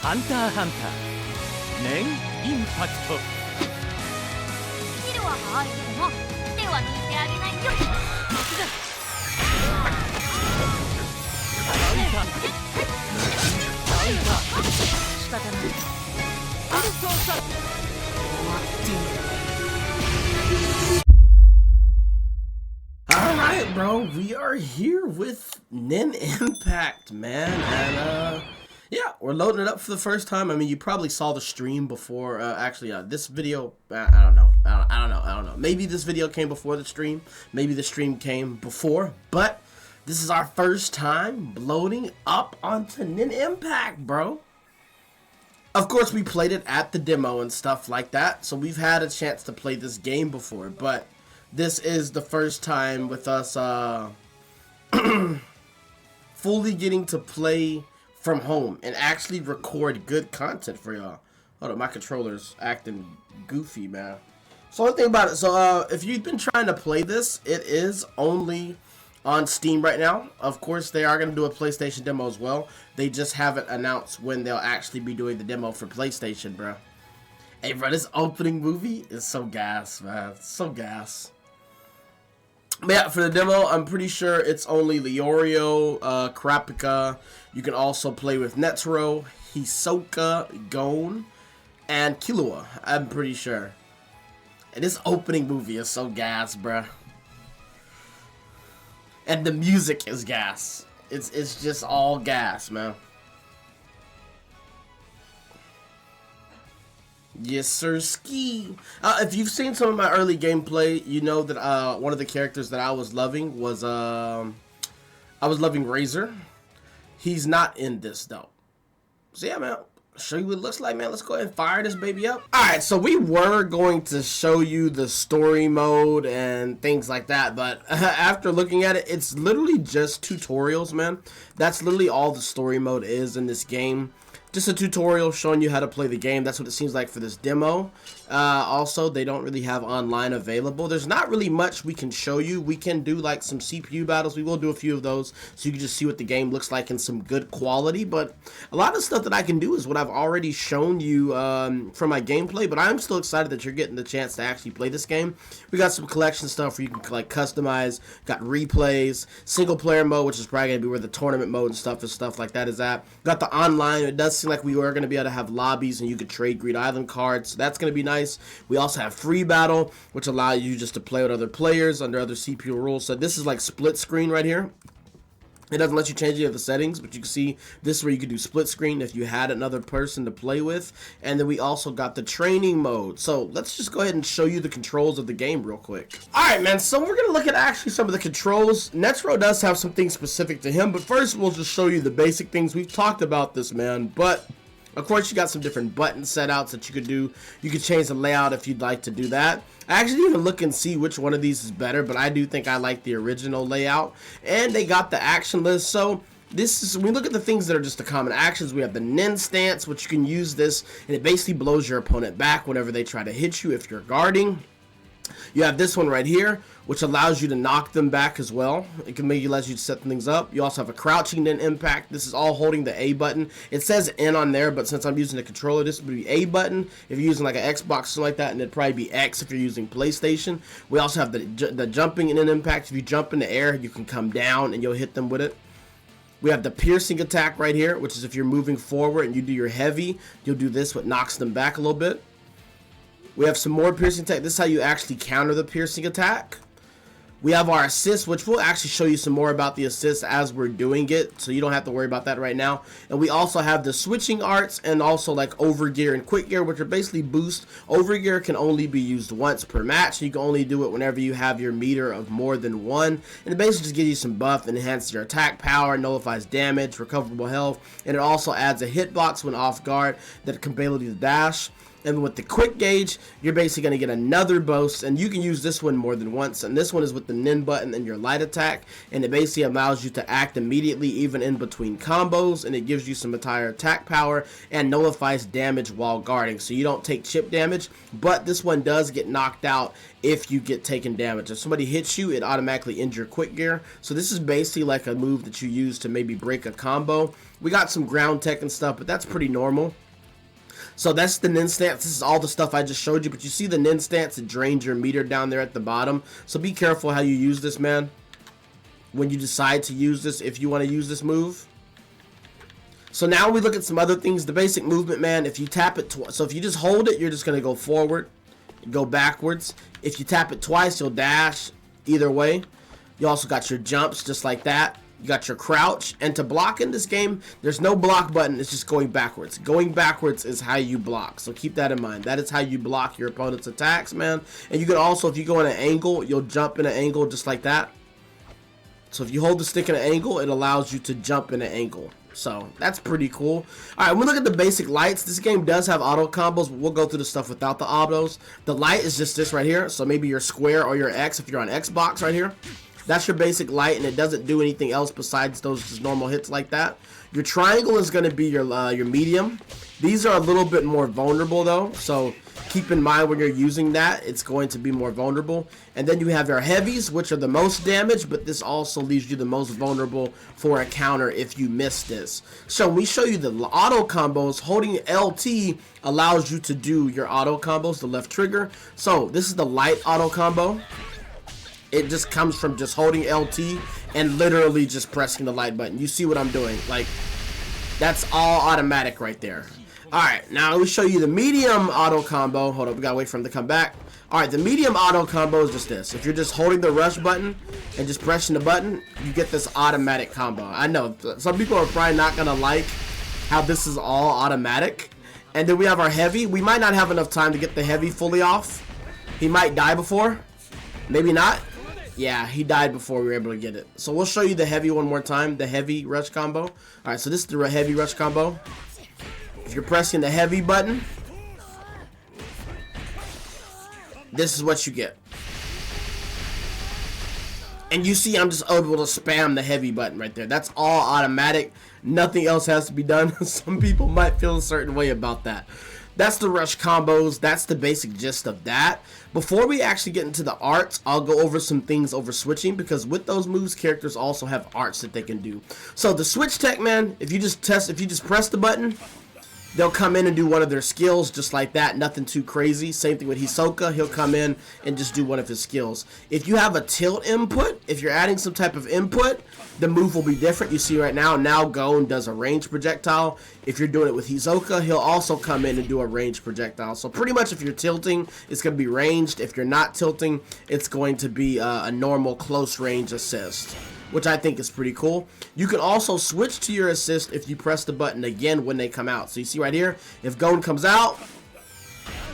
ハンターハンターメンインパクト。キルアが相手でも手は抜いてあげないよ。仕方ない。Alright, bro, we are here with Nin Impact, man, and yeah, we're loading it up for the first time. I mean, you probably saw the stream before. This video, I don't know. Maybe this video came before the stream. Maybe the stream came before, but this is our first time loading up onto Nin Impact, bro. Of course, we played it at the demo and stuff like that, so we've had a chance to play this game before, but this is the first time with us fully getting to play from home and actually record good content for y'all. Hold on, my controller's acting goofy, man. So one thing about it, so if you've been trying to play this, it is only on Steam right now. Of course, they are going to do a PlayStation demo as well. They just haven't announced when they'll actually be doing the demo for PlayStation, bro. Hey, bro, this opening movie is so gas, man. It's so gas. But yeah, for the demo, I'm pretty sure it's only Leorio, Kurapika. You can also play with Netero, Hisoka, Gon, and Killua. I'm pretty sure. And this opening movie is so gas, bruh. And the music is gas. It's just all gas, man. Yes, sir, ski. If you've seen some of my early gameplay, you know that one of the characters that I was loving was I was loving Razor. He's not in this though. So yeah, man, I'll show you what it looks like, man. Let's go ahead and fire this baby up. All right, so we were going to show you the story mode and things like that, but after looking at it, it's literally just tutorials, man. That's literally all the story mode is in this game. Just a tutorial showing you how to play the game. That's what it seems like for this demo. Also, they don't really have online available. There's not really much we can show you. We can do like some CPU battles. We will do a few of those so you can just see what the game looks like in some good quality. But a lot of stuff that I can do is what I've already shown you from my gameplay. But I'm still excited that you're getting the chance to actually play this game. We got some collection stuff where you can like customize. Got replays, single player mode, which is probably going to be where the tournament mode and stuff like that is at. Got the online. It does seem like we are going to be able to have lobbies and you could trade Greed Island cards. So that's going to be nice. We also have free battle, which allows you just to play with other players under other CPU rules. So this is like split screen right here. It doesn't let you change any of the settings, but you can see this is where you can do split screen if you had another person to play with. And then we also got the training mode. So let's just go ahead and show you the controls of the game real quick. Alright, man, so we're going to look at actually some of the controls. Netero does have some things specific to him, but first we'll just show you the basic things. We've talked about this, man, but of course, you got some different button setouts that you could do. You could change the layout if you'd like to do that. I actually didn't even look and see which one of these is better, but I do think I like the original layout. And they got the action list. So this is, when we look at the things that are just the common actions, we have the Nin stance, which you can use this, and it basically blows your opponent back whenever they try to hit you if you're guarding. You have this one right here, which allows you to knock them back as well. It can maybe let you set things up. You also have a crouching Nin impact. This is all holding the A button. It says N on there, but since I'm using a controller, this would be A button if you're using like an Xbox or something like that, and it'd probably be X if you're using PlayStation. We also have the jumping Nin impact. If you jump in the air, you can come down and you'll hit them with it. We have the piercing attack right here, which is if you're moving forward and you do your heavy, you'll do this, what knocks them back a little bit. We have some more piercing attack. This is how you actually counter the piercing attack. We have our assist, which we'll actually show you some more about the assist as we're doing it, so you don't have to worry about that right now. And we also have the switching arts and also like overgear and quick gear, which are basically boost. Overgear can only be used once per match. You can only do it whenever you have your meter of more than one. And it basically just gives you some buff and enhances your attack power, nullifies damage, recoverable health, and it also adds a hitbox when off guard that can ability to dash. And with the quick gauge, you're basically going to get another boost, and you can use this one more than once. And this one is with the Nin button and your light attack, and it basically allows you to act immediately even in between combos, and it gives you some entire attack power and nullifies damage while guarding, so you don't take chip damage. But this one does get knocked out if you get taken damage. If somebody hits you, it automatically ends your quick gear. So this is basically like a move that you use to maybe break a combo. We got some ground tech and stuff, but that's pretty normal. So that's the nin stance. This is all the stuff I just showed you, but you see the nin stance, it drains your meter down there at the bottom. So be careful how you use this, man. When you decide to use this, if you want to use this move. So now we look at some other things. The basic movement, man, if you tap it twice, so if you just hold it, you're just going to go forward, go backwards. If you tap it twice, you'll dash either way. You also got your jumps just like that. You got your crouch, and to block in this game, there's no block button, it's just going backwards. Going backwards is how you block, so keep that in mind. That is how you block your opponent's attacks, man. And you can also, if you go in an angle, you'll jump in an angle just like that. So if you hold the stick in an angle, it allows you to jump in an angle. So that's pretty cool. Alright, when we look at the basic lights, this game does have auto combos, but we'll go through the stuff without the autos. The light is just this right here, so maybe your square or your X if you're on Xbox right here. That's your basic light, and it doesn't do anything else besides those just normal hits like that. Your triangle is going to be your medium. These are a little bit more vulnerable though, so keep in mind when you're using that, it's going to be more vulnerable. And then you have your heavies, which are the most damage, but this also leaves you the most vulnerable for a counter if you miss this. So when we show you the auto combos, holding LT allows you to do your auto combos, the left trigger. So this is the light auto combo. It just comes from just holding LT and literally just pressing the light button. You see what I'm doing? Like, that's all automatic right there. Alright, now we show you the medium auto combo. Hold up, we gotta wait for him to come back. Alright, the medium auto combo is just this. If you're just holding the rush button and just pressing the button, you get this automatic combo. I know, some people are probably not gonna like how this is all automatic. And then we have our heavy. We might not have enough time to get the heavy fully off. He might die before. Maybe not. Yeah, he died before we were able to get it. So we'll show you the heavy one more time, the heavy rush combo. Alright, so this is the heavy rush combo. If you're pressing the heavy button, this is what you get. And you see I'm just able to spam the heavy button right there. That's all automatic. Nothing else has to be done. Some people might feel a certain way about that. That's the rush combos. That's the basic gist of that. Before we actually get into the arts, I'll go over some things over switching, because with those moves, characters also have arts that they can do. So the switch tech, man, if you just press the button, they'll come in and do one of their skills just like that. Nothing too crazy. Same thing with Hisoka. He'll come in and just do one of his skills. If you have a tilt input, if you're adding some type of input, the move will be different. You see right now Gon does a ranged projectile. If you're doing it with Hisoka, he'll also come in and do a ranged projectile. So pretty much if you're tilting, it's going to be ranged. If you're not tilting, it's going to be a normal close range assist, which I think is pretty cool. You can also switch to your assist if you press the button again when they come out. So you see right here, if Gon comes out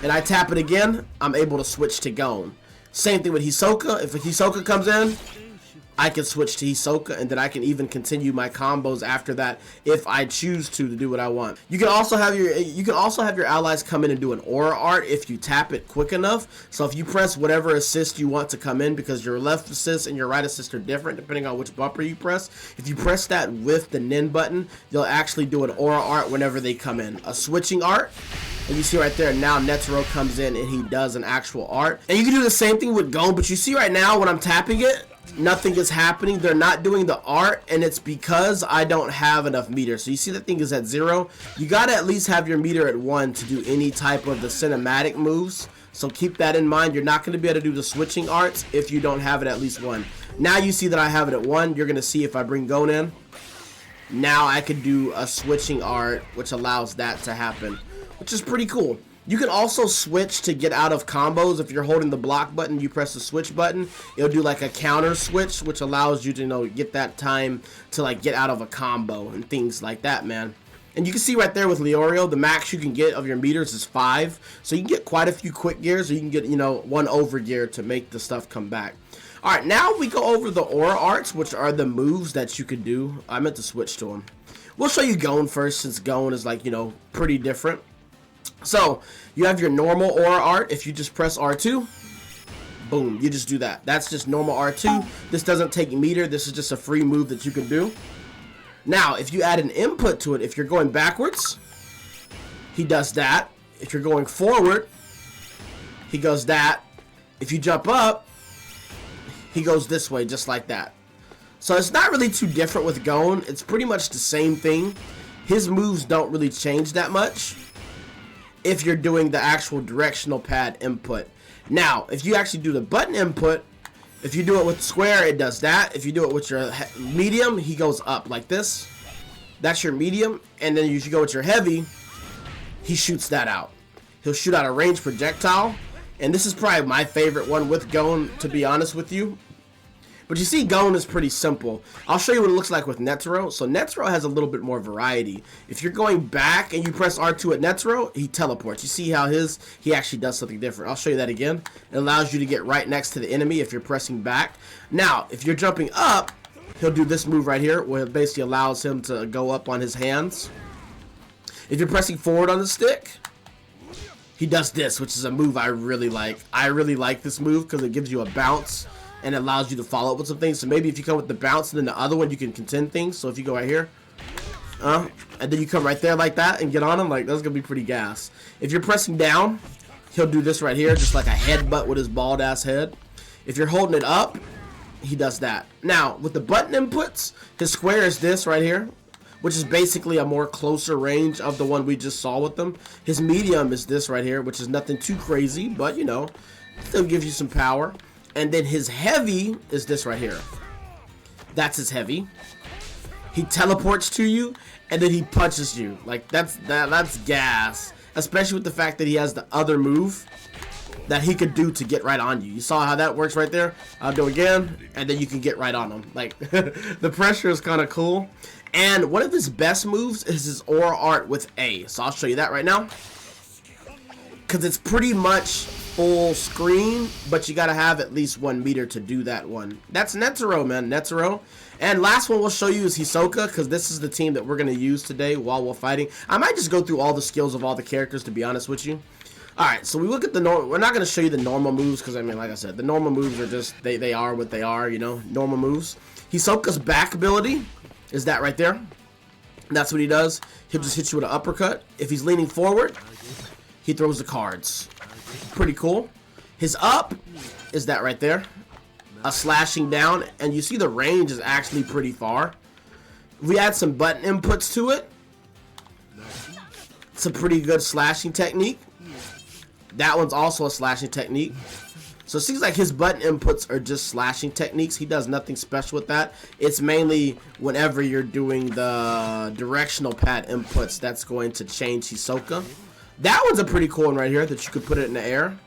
and I tap it again, I'm able to switch to Gon. Same thing with Hisoka. If Hisoka comes in, I can switch to Hisoka, and then I can even continue my combos after that if I choose to do what I want. You can also have your allies come in and do an aura art if you tap it quick enough. So if you press whatever assist you want to come in, because your left assist and your right assist are different depending on which bumper you press. If you press that with the nin button, you'll actually do an aura art whenever they come in. A switching art. And you see right there, now Netero comes in and he does an actual art. And you can do the same thing with Gon, but you see right now when I'm tapping it, nothing is happening. They're not doing the art, and it's because I don't have enough meter. So you see that thing is at 0. You gotta at least have your meter at 1 to do any type of the cinematic moves. So keep that in mind. You're not going to be able to do the switching arts if you don't have it at least 1. Now you see that I have it at 1. You're gonna see if I bring Gon in, now I can do a switching art, which allows that to happen, which is pretty cool. You can also switch to get out of combos. If you're holding the block button, you press the switch button, it'll do like a counter switch, which allows you to, you know, get that time to like get out of a combo and things like that, man. And you can see right there with Leorio, the max you can get of your meters is 5. So you can get quite a few quick gears, or you can get, you know, 1 over gear to make the stuff come back. Alright, now we go over the aura arts, which are the moves that you can do. I meant to switch to them. We'll show you Gon first, since Gon is like, you know, pretty different. So, you have your normal aura art. If you just press R2, boom, you just do that. That's just normal R2. This doesn't take meter. This is just a free move that you can do. Now, if you add an input to it, if you're going backwards, he does that. If you're going forward, he goes that. If you jump up, he goes this way, just like that. So it's not really too different with Gon. It's pretty much the same thing. his moves don't really change that much if you're doing the actual directional pad input. Now, if you actually do the button input, if you do it with square, it does that. If you do it with your medium, he goes up like this. That's your medium. And then you should go with your heavy, he shoots that out. He'll shoot out a ranged projectile. And this is probably my favorite one with Gon, to be honest with you. But you see, Gon is pretty simple. I'll show you what it looks like with Netero. So Netero has a little bit more variety. If you're going back and you press R2 at Netero, he teleports. You see how he actually does something different. I'll show you that again. It allows you to get right next to the enemy if you're pressing back. Now, if you're jumping up, he'll do this move right here, where it basically allows him to go up on his hands. If you're pressing forward on the stick, he does this, which is a move I really like. I really like this move because it gives you a bounce and it allows you to follow up with some things. So maybe if you come with the bounce and then the other one, you can contend things. So if you go right here, and then you come right there like that and get on him, like that's gonna be pretty gas. If you're pressing down, he'll do this right here, just like a headbutt with his bald ass head. If you're holding it up, he does that. Now with the button inputs, his square is this right here, which is basically a more closer range of the one we just saw with them. His medium is this right here, which is nothing too crazy, but you know, still gives you some power. And then his heavy is this right here. That's his heavy. He teleports to you, and then he punches you. Like that's gas. Especially with the fact that he has the other move that he could do to get right on you. You saw how that works right there? I'll do it again, and then you can get right on him. Like the pressure is kind of cool. And one of his best moves is his aura art with A. So I'll show you that right now. Because it's pretty much full screen, but you got to have at least 1 meter to do that one. That's Netero, man. Netero. And last one we'll show you is Hisoka, because this is the team that we're going to use today while we're fighting. I might just go through all the skills of all the characters, to be honest with you. Alright, so we look at the normal. We're not going to show you the normal moves, because I mean, like I said, the normal moves are just, they are what they are, you know, normal moves. Hisoka's back ability is that right there. That's what he does. He'll just hit you with an uppercut. If he's leaning forward, he throws the cards. Pretty cool. His up is that right there. A slashing down, and you see the range is actually pretty far. We add some button inputs to it. It's a pretty good slashing technique. That one's also a slashing technique. So it seems like his button inputs are just slashing techniques. He does nothing special with that. It's mainly whenever you're doing the directional pad inputs that's going to change Hisoka. That one's a pretty cool one right here that you could put it in the air.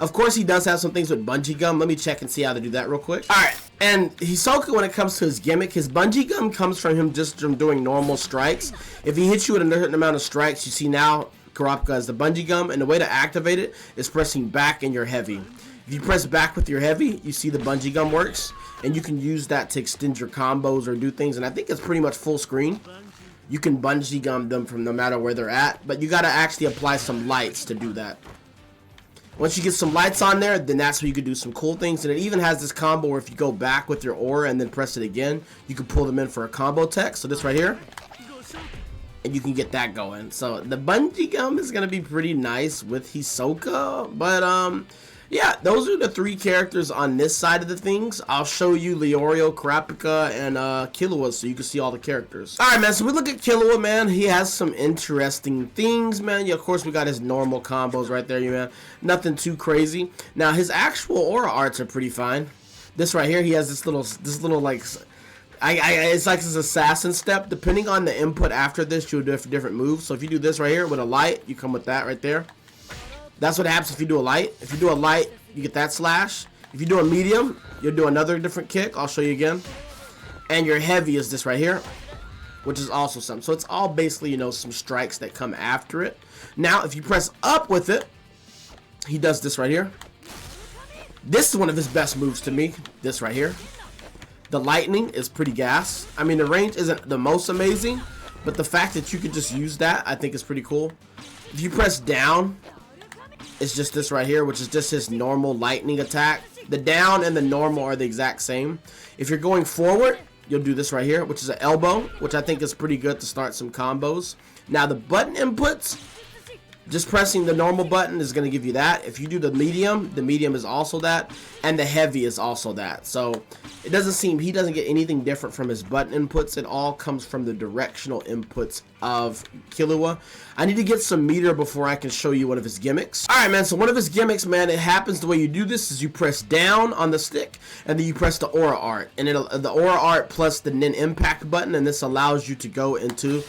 Of course, he does have some things with bungee gum. Let me check and see how to do that real quick. Alright, and Hisoka, when it comes to his gimmick, his bungee gum comes from him just from doing normal strikes. If he hits you with a certain amount of strikes, you see now Kurapika has the bungee gum, and the way to activate it is pressing back in your heavy. If you press back with your heavy, you see the bungee gum works, and you can use that to extend your combos or do things, and I think it's pretty much full screen. You can bungee gum them from no matter where they're at, but you gotta actually apply some lights to do that. Once you get some lights on there, then that's where you can do some cool things, and it even has this combo where if you go back with your aura and then press it again, you can pull them in for a combo tech. So this right here, and you can get that going. So the bungee gum is gonna be pretty nice with Hisoka, but yeah, those are the 3 characters on this side of the things. I'll show you Leorio, Kurapika, and Killua so you can see all the characters. Alright, man, so we look at Killua, man. He has some interesting things, man. Yeah, of course, we got his normal combos right there, man. Nothing too crazy. Now, his actual aura arts are pretty fine. This right here, he has this little like... it's like his assassin step. Depending on the input after this, you'll do different moves. So if you do this right here with a light, you come with that right there. That's what happens if you do a light. If you do a light, you get that slash. If you do a medium, you'll do another different kick. I'll show you again. And your heavy is this right here, which is also something. So it's all basically, you know, some strikes that come after it. Now, if you press up with it, he does this right here. This is one of his best moves to me. This right here. The lightning is pretty gas. I mean, the range isn't the most amazing, but the fact that you could just use that, I think is pretty cool. If you press down, it's just this right here, which is just his normal lightning attack. The down and the normal are the exact same. If you're going forward, you'll do this right here, which is an elbow, which I think is pretty good to start some combos. Now the button inputs, Just pressing the normal button is going to give you that. If you do the medium is also that, and the heavy is also that. So it doesn't seem, he doesn't get anything different from his button inputs. It all comes from the directional inputs of Killua. I need to get some meter before I can show you one of his gimmicks. Alright, man, so one of his gimmicks, man, it happens the way you do this is you press down on the stick, and then you press the aura art. And the aura art plus the nin impact button, and this allows you to go into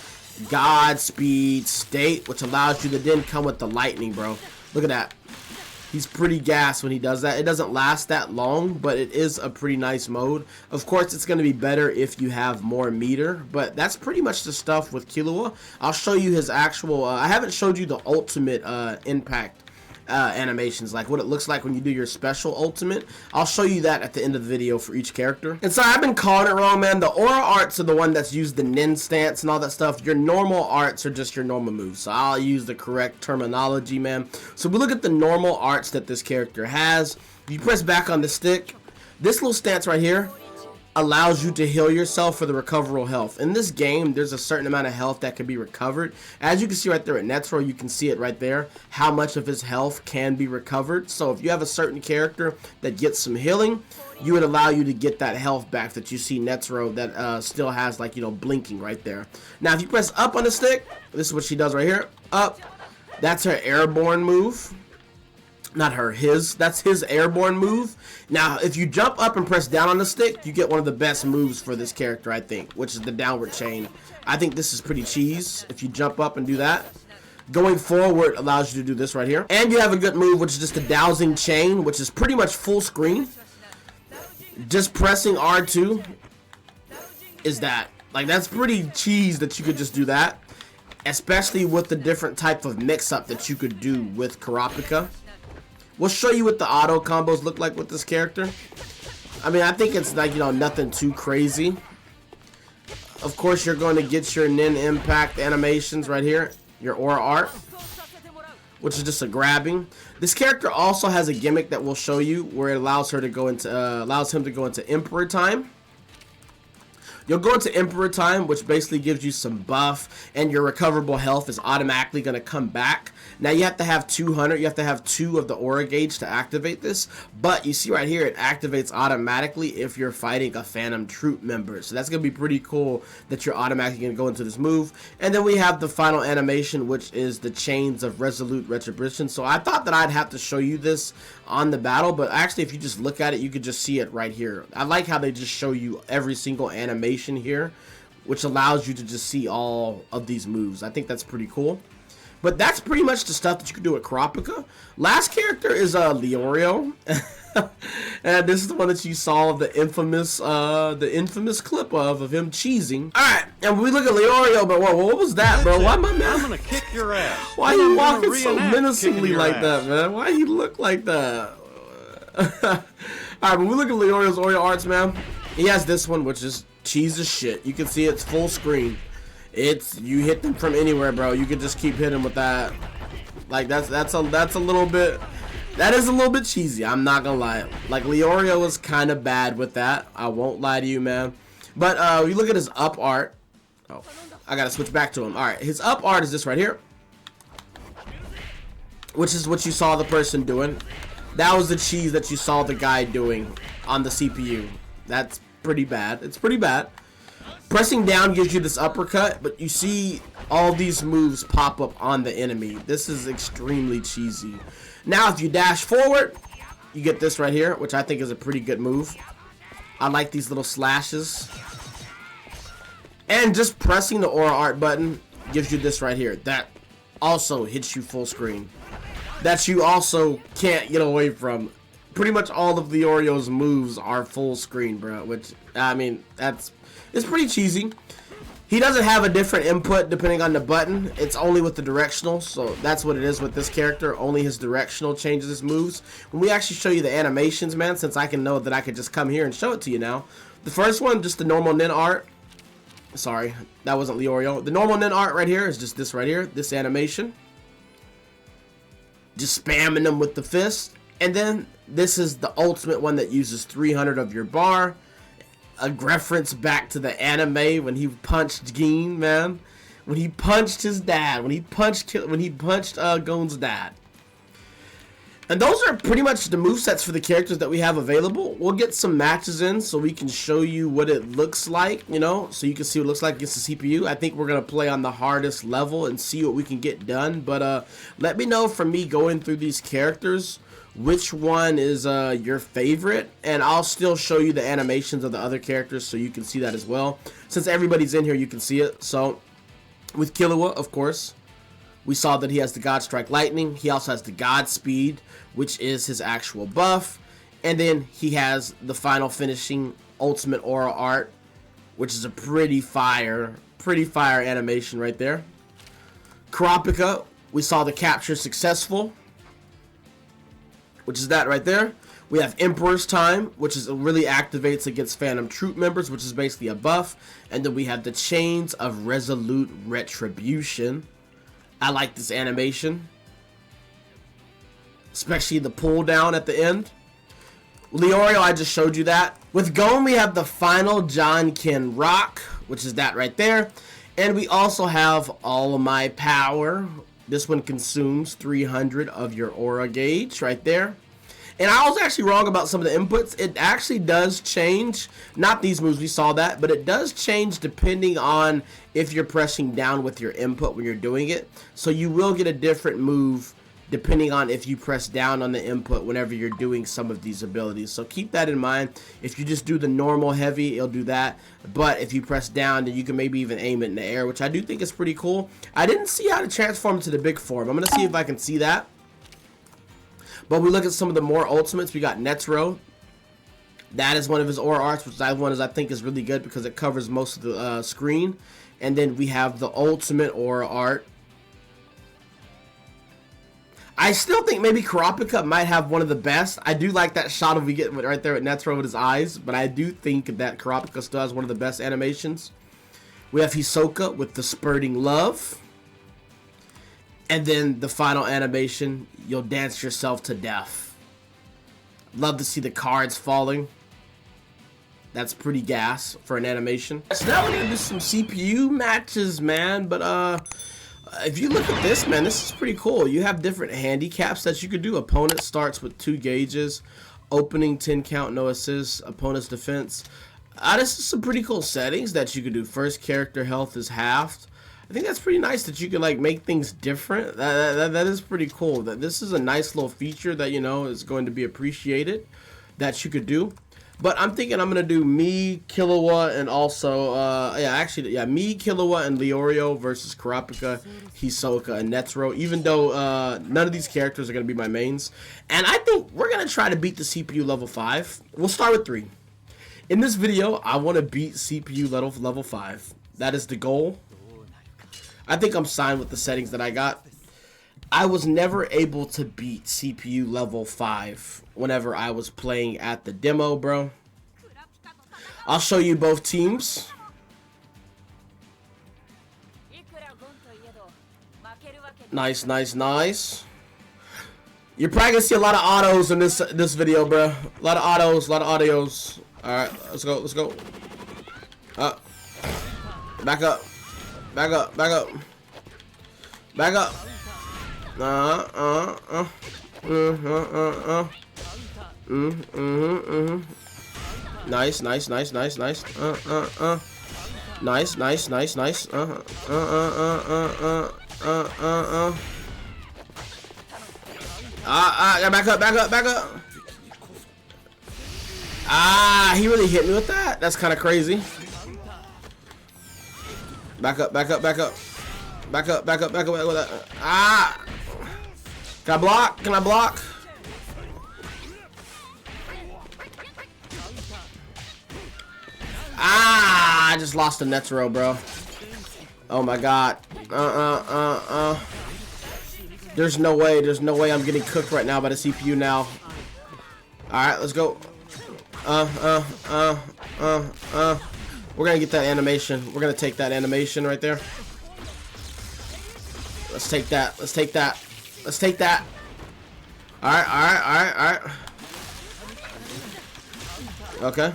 Godspeed state, which allows you to then come with the lightning, bro. Look at that. He's pretty gassed when he does that. It doesn't last that long, but it is a pretty nice mode. Of course, it's going to be better if you have more meter, but that's pretty much the stuff with Killua. I'll show you his actual, I haven't showed you the ultimate impact animations, like what it looks like when you do your special ultimate. I'll show you that at the end of the video for each character. And sorry, I've been calling it wrong, man. The aura arts are the one that's used the nin stance and all that stuff. Your normal arts are just your normal moves, so I'll use the correct terminology, man. So we look at the normal arts that this character has. If you press back on the stick, this little stance right here allows you to heal yourself for the recoverable health. In this game, there's a certain amount of health that can be recovered. As you can see right there at Netero, you can see it right there, how much of his health can be recovered. So if you have a certain character that gets some healing, you would allow you to get that health back that you see Netero that still has, like, you know, blinking right there. Now, if you press up on the stick, this is what she does right here. Up. That's her airborne move. Not her, his. That's his airborne move. Now, if you jump up and press down on the stick, you get one of the best moves for this character, I think, which is the downward chain. I think this is pretty cheese if you jump up and do that. Going forward allows you to do this right here. And you have a good move, which is just the dowsing chain, which is pretty much full screen. Just pressing R2 is that. Like, that's pretty cheese that you could just do that. Especially with the different type of mix-up that you could do with Kurapika. We'll show you what the auto combos look like with this character. I mean, I think it's like, you know, nothing too crazy. Of course, you're going to get your nin impact animations right here. Your aura art, which is just a grabbing. This character also has a gimmick that we'll show you where it allows her to go into, allows him to go into Emperor time. You'll go into Emperor time, which basically gives you some buff, and your recoverable health is automatically going to come back. Now, you have to have 200. You have to have 2 of the aura gauge to activate this. But you see right here, it activates automatically if you're fighting a Phantom Troop member. So that's going to be pretty cool that you're automatically going to go into this move. And then we have the final animation, which is the Chains of Resolute Retribution. So I thought that I'd have to show you this on the battle, but actually if you just look at it, you could just see it right here. I like how they just show you every single animation here, which allows you to just see all of these moves. I think that's pretty cool. But that's pretty much the stuff that you can do with Kurapika. Last character is Leorio. And this is the one that you saw the infamous clip of him cheesing. Alright, and we look at Leorio, but whoa, what was that, bro? Why my man? I'm gonna kick your ass. Why he walking so menacingly like that, man? Why he look like that? Alright, when we look at Leorio's aura arts, man, he has this one, which is cheese as shit. You can see it's full screen. It's, you hit them from anywhere, bro. You can just keep hitting with that. Like, that's a little bit, that is a little bit cheesy. I'm not gonna lie. Like, Leorio is kind of bad with that. I won't lie to you, man. But you look at his up art. Oh, I gotta switch back to him. All right, his up art is this right here, which is what you saw the person doing. That was the cheese that you saw the guy doing on the CPU. That's pretty bad. It's pretty bad. Pressing down gives you this uppercut, but you see all these moves pop up on the enemy. This is extremely cheesy. Now, if you dash forward, you get this right here, which I think is a pretty good move. I like these little slashes. And just pressing the aura art button gives you this right here. That also hits you full screen. That you also can't get away from. Pretty much all of Leorio's moves are full screen, bro. Which, I mean, it's pretty cheesy. He doesn't have a different input depending on the button. It's only with the directional, so that's what it is with this character. Only his directional changes his moves. When we actually show you the animations, man, since I can know that I could just come here and show it to you now. The first one, just the normal nin art. Sorry, that wasn't Leorio. The normal nin art right here is just this right here, this animation. Just spamming them with the fist. And then this is the ultimate one that uses 300 of your bar. A reference back to the anime when he punched Gin, man. when he punched his dad, when he punched Gon's dad. And those are pretty much the movesets for the characters that we have available. We'll get some matches in so we can show you what it looks like, you know, so you can see what it looks like against the CPU. I think we're going to play on the hardest level and see what we can get done. But let me know from me going through these characters which one is your favorite, and I'll still show you the animations of the other characters so you can see that as well. Since everybody's in here, you can see it. So with Killua, of course, we saw that he has the God Strike Lightning. He also has the God Speed, which is his actual buff. And then he has the final finishing ultimate aura art, which is a pretty fire animation right there. Kurapika, we saw the capture successful, which is that right there. We have Emperor's Time, which is really activates against Phantom Troop members, which is basically a buff. And then we have the Chains of Resolute Retribution. I like this animation, especially the pull down at the end. Leorio, I just showed you that. With Gon, we have the final Jonkin Rock, which is that right there. And we also have All of My Power. This one consumes 300 of your aura gauge right there. And I was actually wrong about some of the inputs. It actually does change. Not these moves, we saw that. But it does change depending on if you're pressing down with your input when you're doing it. So you will get a different move depending on if you press down on the input whenever you're doing some of these abilities. So keep that in mind. If you just do the normal heavy, it'll do that. But if you press down, then you can maybe even aim it in the air, which I do think is pretty cool. I didn't see how to transform to the big form. I'm going to see if I can see that. But we look at some of the more ultimates. We got Netero. That is one of his aura arts, which I think is really good because it covers most of the screen. And then we have the ultimate aura art. I still think maybe Kurapika might have one of the best. I do like that shot of we get right there at Netero with his eyes, but I do think that Kurapika still has one of the best animations. We have Hisoka with the Spurting Love. And then the final animation, you'll dance yourself to death. Love to see the cards falling. That's pretty gas for an animation. So now we're gonna do some CPU matches, man. But if you look at this, man, this is pretty cool. You have different handicaps that you could do. Opponent starts with 2 gauges. Opening 10 count, no assist. Opponent's defense. This is some pretty cool settings that you could do. First character health is halved. I think that's pretty nice that you can like make things different. That is pretty cool. That this is a nice little feature that, you know, is going to be appreciated that you could do. But I'm thinking I'm gonna do me, Killua, and also me, Killua, and Leorio versus Kurapika, Hisoka, and Netero. Even though none of these characters are gonna be my mains, and I think we're gonna try to beat the CPU level 5. We'll start with 3. In this video, I want to beat CPU level 5. That is the goal. I think I'm signed with the settings that I got. I was never able to beat CPU level 5 whenever I was playing at the demo, bro. I'll show you both teams. Nice, nice, nice. You're probably gonna see a lot of autos in this video, bro. A lot of autos, a lot of audios. All right, let's go, let's go. Back up. Back up, back up. Back up. Nice, nice, nice, nice, nice. Nice, nice, nice, nice. Back up, back up, back up. He really hit me with that? That's kind of crazy. Back up, back up, back up. Back up, back up, back up, back up. Can I block? Can I block? I just lost to Netero, bro. Oh my god. There's no way I'm getting cooked right now by the CPU now. Alright, let's go. We're gonna get that animation. We're gonna take that animation right there. Let's take that. Let's take that. Let's take that. Alright, alright, alright, alright. Okay.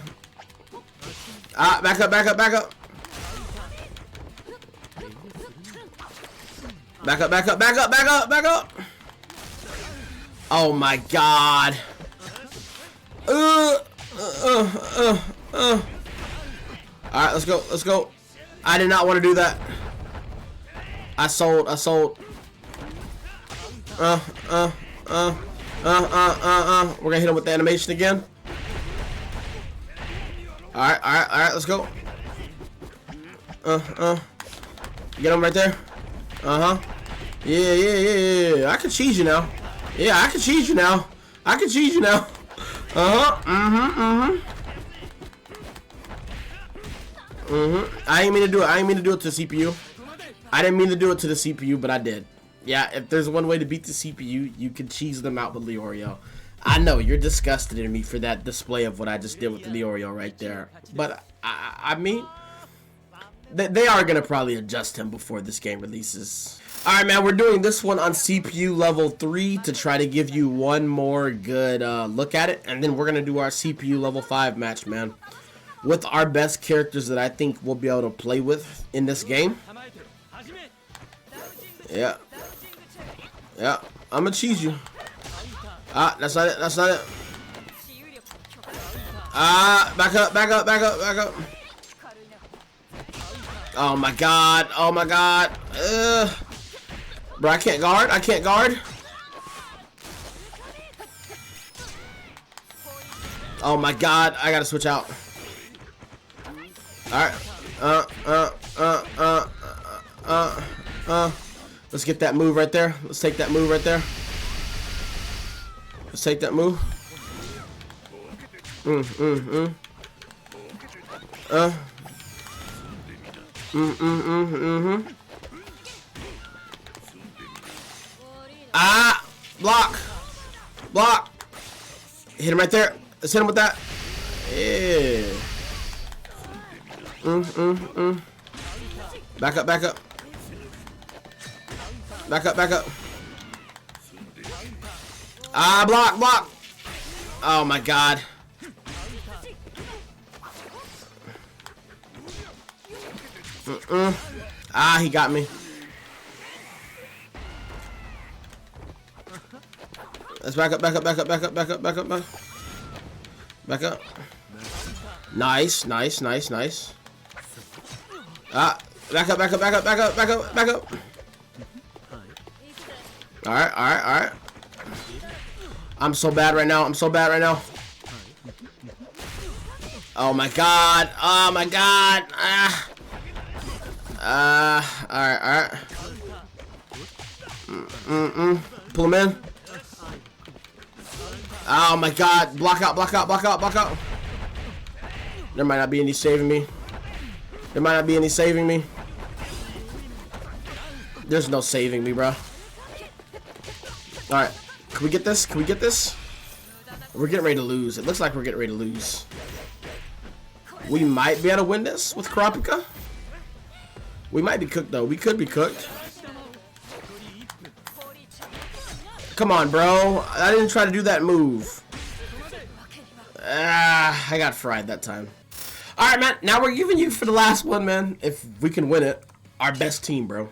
Back up, back up, back up. Back up, back up, back up, back up, back up. Oh my god. Alright, let's go, let's go. I did not want to do that. I sold. We're gonna hit him with the animation again. Alright, let's go. Get him right there. Yeah. I can cheese you now. Yeah, I can cheese you now. I ain't mean to do it. I ain't mean to do it to the CPU. I didn't mean to do it to the CPU, but I did. Yeah, if there's one way to beat the CPU, you can cheese them out with Leorio. I know, you're disgusted in me for that display of what I just did with the Leorio right there. But, I mean, they are going to probably adjust him before this game releases. Alright, man, we're doing this one on CPU level 3 to try to give you one more good look at it. And then we're going to do our CPU level 5 match, man, with our best characters that I think we'll be able to play with in this game. Yeah, I'm gonna cheese you. That's not it. Back up. Oh my god. Bro, I can't guard. Oh my god, I gotta switch out. Alright. Let's get that move right there. Let's take that move right there. Let's take that move. Block. Hit him right there. Let's hit him with that. Yeah. Back up. Back up. Block. Oh my god. He got me. Let's back up. Nice. Back up. Alright. I'm so bad right now. Oh my god. Alright. Pull him in. Oh my god. Block out. There might not be any saving me. There's no saving me, bro. Alright. Can we get this? We're getting ready to lose. It looks like we're getting ready to lose. We might be able to win this with Kurapika. We might be cooked, though. We could be cooked. Come on, bro. I didn't try to do that move. I got fried that time. Alright, man. Now we're giving you, for the last one, man, if we can win it, our best team, bro.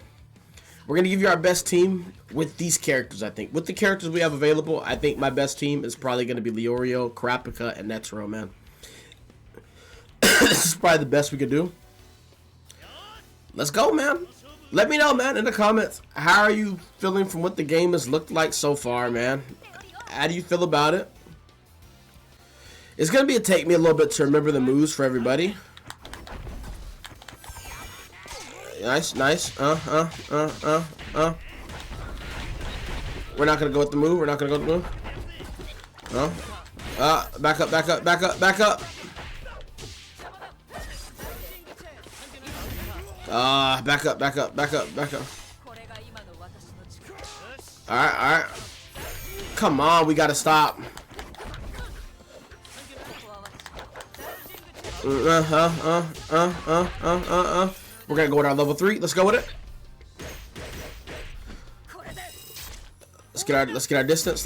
We're going to give you our best team with these characters, I think. With the characters we have available, I think my best team is probably going to be Leorio, Kurapika, and Netero, man. This is probably the best we could do. Let's go, man. Let me know, man, in the comments. How are you feeling from what the game has looked like so far, man? How do you feel about it? It's going to take me a little bit to remember the moves for everybody. Nice. We're not gonna go with the move. Back up. Back up. Alright. Come on, we gotta stop. We're gonna go with our level 3. Let's go with it. Let's get our distance.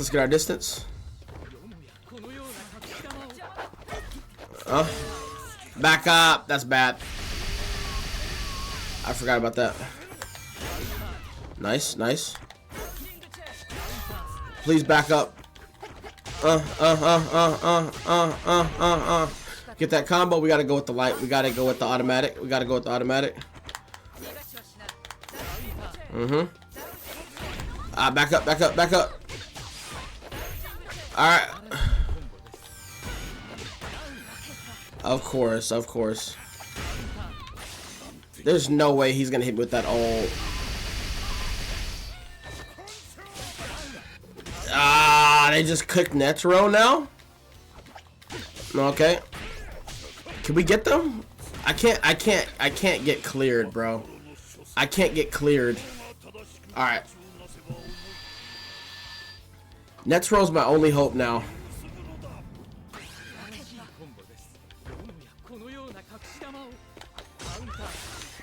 Back up. That's bad. I forgot about that. Nice, nice. Please back up. Get that combo. We gotta go with the light. We gotta go with the automatic. We gotta go with the automatic. Back up, back up, back up. Alright. Of course, of course. There's no way he's gonna hit me with that ult. They just cooked Netero now? Okay. Can we get them? I can't get cleared, bro. I can't get cleared. Alright. Netero's my only hope now.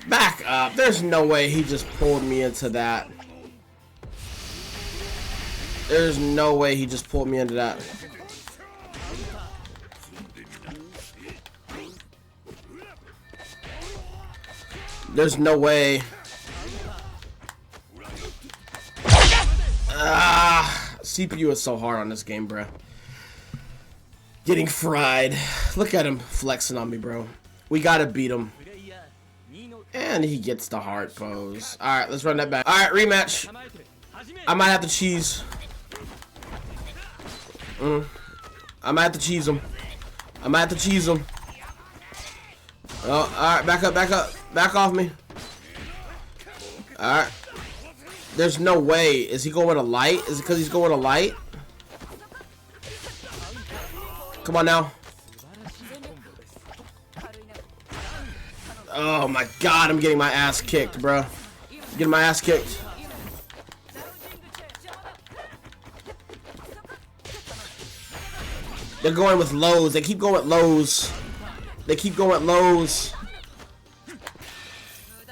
Back up. There's no way he just pulled me into that. There's no way he just pulled me into that. There's no way. CPU is so hard on this game, bro. Getting fried. Look at him flexing on me, bro. We gotta beat him. And he gets the heart pose. Alright, let's run that back. Alright, rematch. I might have to cheese. I might have to cheese him. I might have to cheese him. Oh, alright, back up, back up. Back off me. Alright. There's no way. Is he going to light? Is it because he's going to light? Come on now. Oh my god, I'm getting my ass kicked, bro. Getting my ass kicked. They're going with lows. They keep going with lows. They keep going with lows.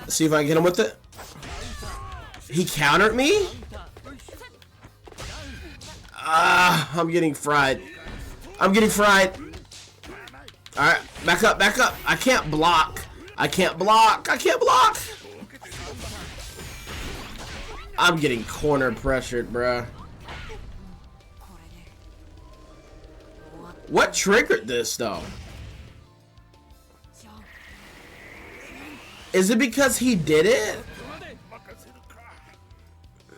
Let's see if I can get him with it. He countered me? I'm getting fried. I'm getting fried. Alright, back up, back up. I can't block. I can't block. I can't block. I'm getting corner pressured, bruh. What triggered this, though? Is it because he did it?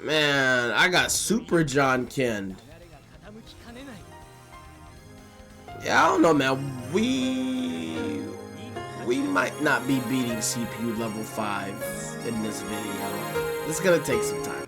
Man, I got Super John Ken. Yeah, I don't know, man. We might not be beating CPU level 5 in this video. It's gonna take some time.